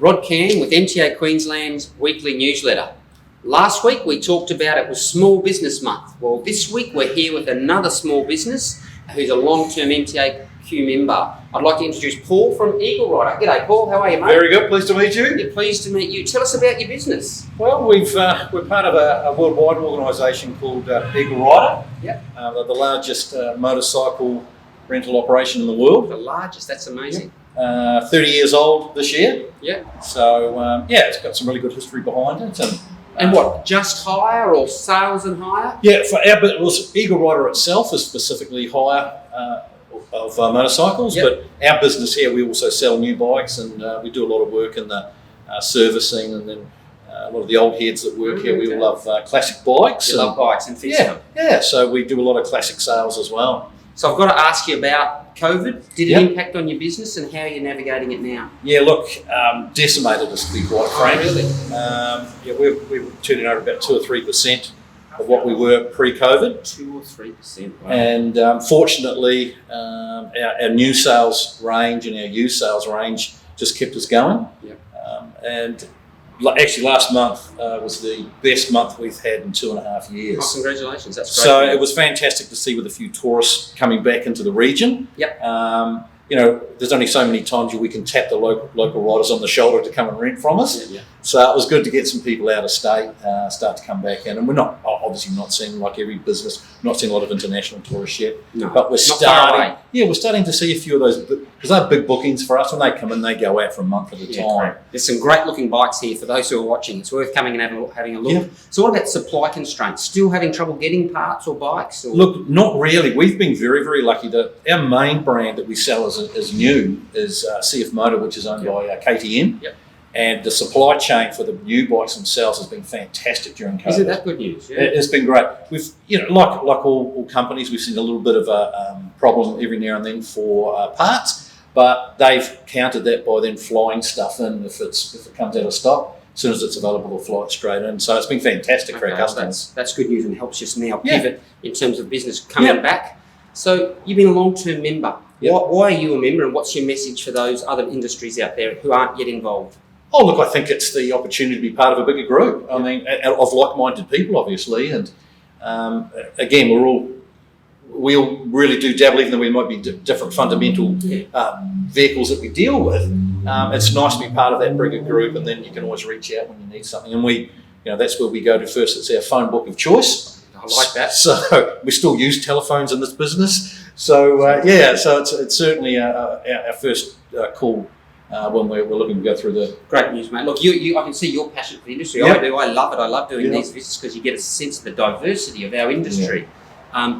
Rod Camm with MTA Queensland's weekly newsletter. Last week we talked about it was Small Business Month. Well, this week we're here with another small business who's a long-term MTA Q member. I'd like to introduce Paul from Eaglerider. G'day Paul, how are you, mate? Very good, pleased to meet you. Yeah, pleased to meet you. Tell us about your business. Well, we're part of a worldwide organisation called Eaglerider. Yep. They're the largest motorcycle rental operation in the world. The largest, that's amazing. 30 years old this year. Yeah. So, it's got some really good history behind it. And what, just hire or sales and hire? Yeah, for Eaglerider itself is specifically hire of motorcycles, Yep. but our business here, we also sell new bikes, and we do a lot of work in the servicing, and then a lot of the old heads that work here, we all love classic bikes. You love bikes and fix them. Yeah, so we do a lot of classic sales as well. So I've got to ask you about COVID. Did it Yep. impact on your business and how you're navigating it now? Yeah, look, decimated us, to be quite frank. Oh, really? We're turning over about 2 or 3% of what we were pre-COVID. 2 or 3%. Wow. And fortunately, our new sales range and our used sales range just kept us going. Yep. And actually last month was the best month we've had in 2.5 years. Oh, congratulations, that's great. So it was fantastic to see with a few tourists coming back into the region. Yep. There's only so many times we can tap the local riders on the shoulder to come and rent from us. Yeah. So it was good to get some people out of state start to come back in. And we're not seeing, like every business, not seeing a lot of international tourists yet. No, but we're not far away. we're starting to see a few of those, because they're big bookings for us. When they come in, they go out for a month at a time. Great. There's some great looking bikes here for those who are watching. It's worth coming and having a look. Yeah. So what about supply constraints? Still having trouble getting parts or bikes? Or? Look, not really. We've been very, very lucky that our main brand that we sell as new is CF Motor, which is owned by KTM. Yep. And the supply chain for the new bikes themselves has been fantastic during COVID. Is it that good news? Yeah. It's been great. We've, like all companies, we've seen a little bit of a problem every now and then for parts, but they've countered that by then flying stuff in if it comes out of stock. As soon as it's available, they'll fly it straight in. So it's been fantastic for our customers. That's good news and helps us now pivot in terms of business coming back. So you've been a long-term member. Yep. Why are you a member, and what's your message for those other industries out there who aren't yet involved? Oh, look, I think it's the opportunity to be part of a bigger group. I mean, of like-minded people, obviously. And again, we all really do dabble, even though we might be different fundamental vehicles that we deal with. It's nice to be part of that bigger group, and then you can always reach out when you need something. And that's where we go to first. It's our phone book of choice. I like that. So we still use telephones in this business. So so it's certainly our first call. When we're looking to go through the... Great news, mate. Look, I can see your passion for the industry. Yep. I do. I love it. I love doing these visits because you get a sense of the diversity of our industry.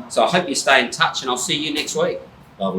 So I hope you stay in touch, and I'll see you next week.